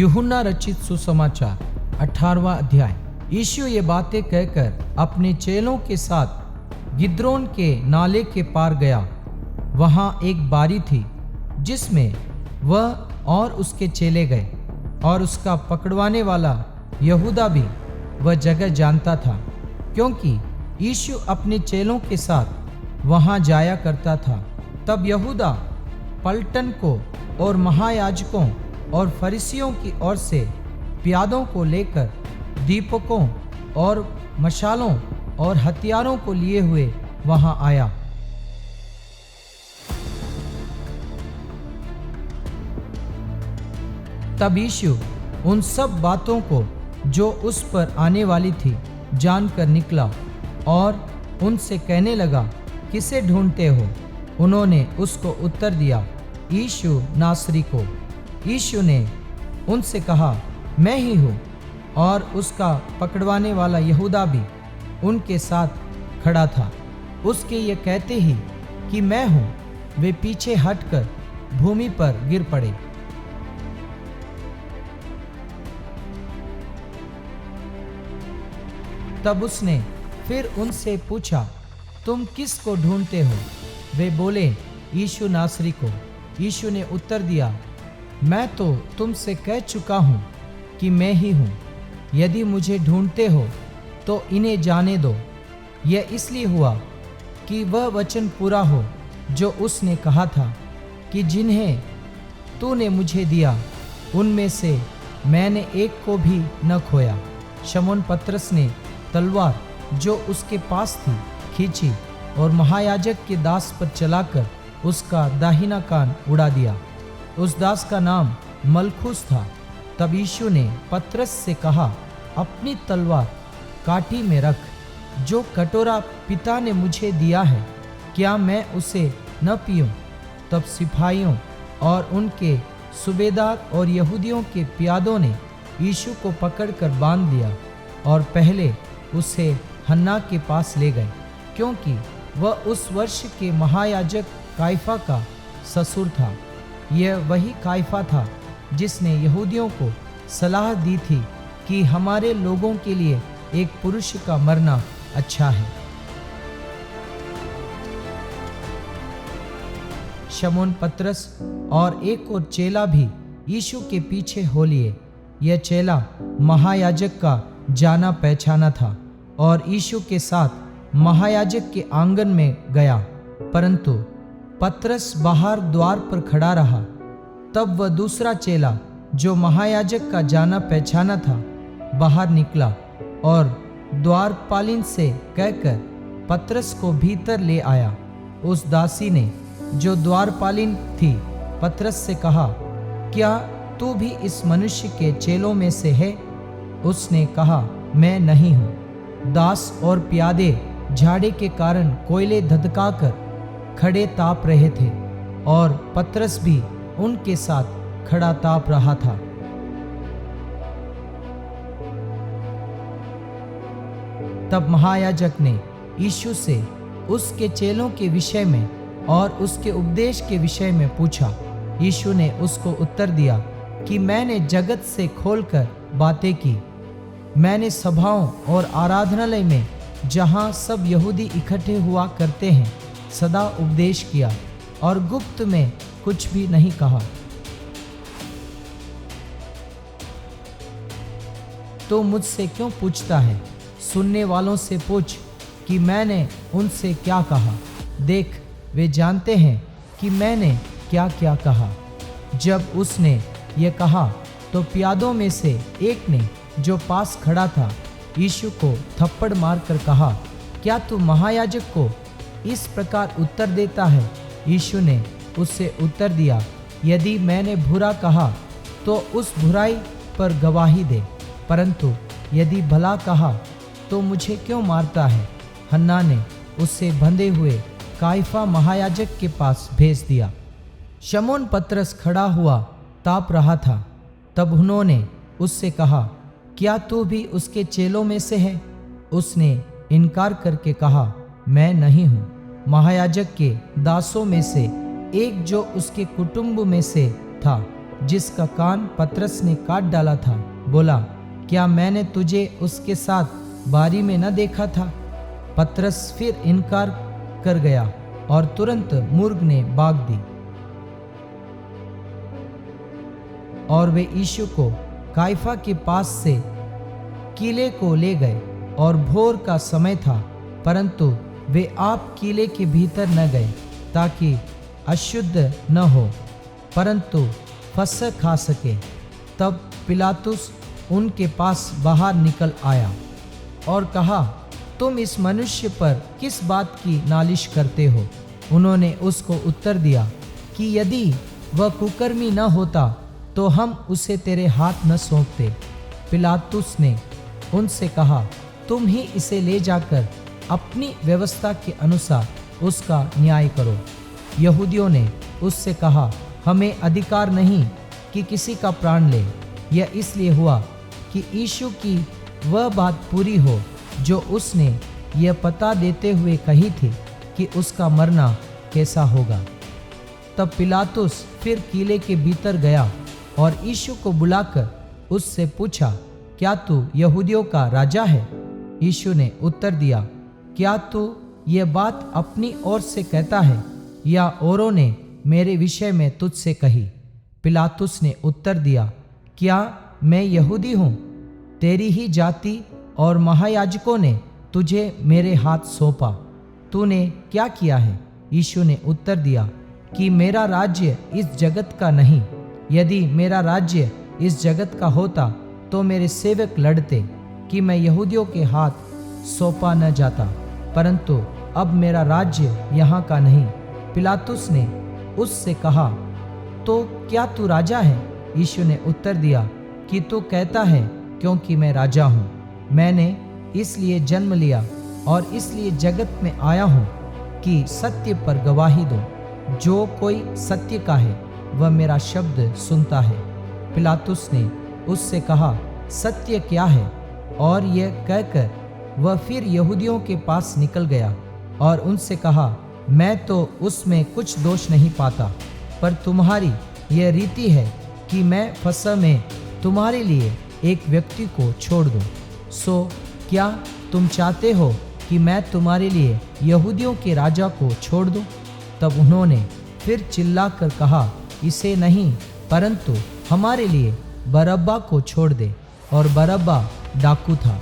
यूहन्ना रचित सुसमाचार 18वां अध्याय। यीशु ये बातें कहकर अपने चेलों के साथ गिद्रोन के नाले के पार गया। वहाँ एक बारी थी जिसमें वह और उसके चेले गए, और उसका पकड़वाने वाला यहूदा भी वह जगह जानता था, क्योंकि यीशु अपने चेलों के साथ वहाँ जाया करता था। तब यहूदा पलटन को और महायाजकों और फरीसियों की ओर से प्यादों को लेकर दीपकों और मशालों और हथियारों को लिए हुए वहां आया। तब यीशु उन सब बातों को जो उस पर आने वाली थी जानकर निकला और उनसे कहने लगा, किसे ढूंढते हो? उन्होंने उसको उत्तर दिया, यीशु नासरी को। यीशु ने उनसे कहा, मैं ही हूँ। और उसका पकड़वाने वाला यहूदा भी उनके साथ खड़ा था। उसके ये कहते ही कि मैं हूँ, वे पीछे हटकर भूमि पर गिर पड़े। तब उसने फिर उनसे पूछा, तुम किस को ढूंढते हो? वे बोले, यीशु नासरी को। यीशु ने उत्तर दिया, मैं तो तुमसे कह चुका हूँ कि मैं ही हूँ। यदि मुझे ढूंढते हो तो इन्हें जाने दो। यह इसलिए हुआ कि वह वचन पूरा हो जो उसने कहा था कि जिन्हें तूने मुझे दिया उनमें से मैंने एक को भी न खोया। शमौन पतरस ने तलवार जो उसके पास थी खींची और महायाजक के दास पर चलाकर उसका दाहिना कान उड़ा दिया। उस दास का नाम मलखुस था। तब यीशु ने पतरस से कहा, अपनी तलवार काठी में रख। जो कटोरा पिता ने मुझे दिया है, क्या मैं उसे न पीऊं? तब सिपाहियों और उनके सूबेदार और यहूदियों के प्यादों ने यीशु को पकड़कर बांध लिया और पहले उसे हन्ना के पास ले गए, क्योंकि वह उस वर्ष के महायाजक काइफा का ससुर था। यह वही काइफा था जिसने यहूदियों को सलाह दी थी कि हमारे लोगों के लिए एक पुरुष का मरना अच्छा है। शमौन पतरस और एक और चेला भी यीशु के पीछे हो लिए। यह चेला महायाजक का जाना पहचाना था और यीशु के साथ महायाजक के आंगन में गया, परंतु पतरस बाहर द्वार पर खड़ा रहा। तब वह दूसरा चेला जो महायाजक का जाना पहचाना था बाहर निकला और द्वारपालिन से कहकर पतरस को भीतर ले आया। उस दासी ने जो द्वारपालिन थी पतरस से कहा, क्या तू भी इस मनुष्य के चेलों में से है? उसने कहा, मैं नहीं हूँ। दास और प्यादे झाड़े के कारण कोयले धधकाकर खड़े ताप रहे थे और पतरस भी उनके साथ खड़ा ताप रहा था। तब महायाजक ने यीशु से उसके चेलों के विषय में और उसके उपदेश के विषय में पूछा। यीशु ने उसको उत्तर दिया कि मैंने जगत से खोलकर बातें की। मैंने सभाओं और आराधनालय में, जहाँ सब यहूदी इकट्ठे हुआ करते हैं, सदा उपदेश किया और गुप्त में कुछ भी नहीं कहा। तो मुझसे क्यों पूछता है? सुनने वालों से पूछ कि मैंने उनसे क्या कहा। देख, वे जानते हैं कि मैंने क्या क्या कहा। जब उसने ये कहा तो प्यादों में से एक ने जो पास खड़ा था यीशु को थप्पड़ मारकर कहा, क्या तू महायाजक को इस प्रकार उत्तर देता है? यीशु ने उससे उत्तर दिया, यदि मैंने बुरा कहा तो उस बुराई पर गवाही दे, परंतु यदि भला कहा तो मुझे क्यों मारता है? हन्ना ने उससे बंधे हुए काइफा महायाजक के पास भेज दिया। शमौन पतरस खड़ा हुआ ताप रहा था। तब उन्होंने उससे कहा, क्या तू भी उसके चेलों में से है? उसने इनकार करके कहा, मैं नहीं हूँ। महायाजक के दासों में से एक जो उसके कुटुंब में से था जिसका कान पतरस ने काट डाला था, बोला, क्या मैंने तुझे उसके साथ बारी में न देखा था? पतरस फिर इनकार कर गया और तुरंत मुर्ग ने भाग दी। और वे यीशु को काइफा के पास से किले को ले गए और भोर का समय था, परंतु वे आप किले के भीतर न गए ताकि अशुद्ध न हो, परंतु फसह खा सके। तब पिलातुस उनके पास बाहर निकल आया और कहा, तुम इस मनुष्य पर किस बात की नालिश करते हो? उन्होंने उसको उत्तर दिया कि यदि वह कुकर्मी न होता तो हम उसे तेरे हाथ न सौंपते। पिलातुस ने उनसे कहा, तुम ही इसे ले जाकर अपनी व्यवस्था के अनुसार उसका न्याय करो। यहूदियों ने उससे कहा, हमें अधिकार नहीं कि किसी का प्राण ले। यह इसलिए हुआ कि यीशु की वह बात पूरी हो जो उसने यह पता देते हुए कही थी कि उसका मरना कैसा होगा। तब पिलातुस फिर किले के भीतर गया और यीशु को बुलाकर उससे पूछा, क्या तू यहूदियों का राजा है? यीशु ने उत्तर दिया, क्या तू यह बात अपनी ओर से कहता है या औरों ने मेरे विषय में तुझसे कही? पिलातुस ने उत्तर दिया, क्या मैं यहूदी हूँ? तेरी ही जाति और महायाजकों ने तुझे मेरे हाथ सौंपा। तूने क्या किया है? यीशु ने उत्तर दिया कि मेरा राज्य इस जगत का नहीं। यदि मेरा राज्य इस जगत का होता तो मेरे सेवक लड़ते कि मैं यहूदियों के हाथ सौंपा न जाता, परंतु अब मेरा राज्य यहाँ का नहीं। पिलातुस ने उससे कहा, तो क्या तू राजा है? यीशु ने उत्तर दिया कि तू कहता है, क्योंकि मैं राजा हूँ। मैंने इसलिए जन्म लिया और इसलिए जगत में आया हूँ कि सत्य पर गवाही दूँ। जो कोई सत्य का है वह मेरा शब्द सुनता है। पिलातुस ने उससे कहा, सत्य क्या है? और यह कहकर वह फिर यहूदियों के पास निकल गया और उनसे कहा, मैं तो उसमें कुछ दोष नहीं पाता, पर तुम्हारी यह रीति है कि मैं फसह में तुम्हारे लिए एक व्यक्ति को छोड़ दूं। सो क्या तुम चाहते हो कि मैं तुम्हारे लिए यहूदियों के राजा को छोड़ दूं? तब उन्होंने फिर चिल्लाकर कहा, इसे नहीं, परंतु हमारे लिए बरअब्बा को छोड़ दे। और बरअब्बा डाकू था।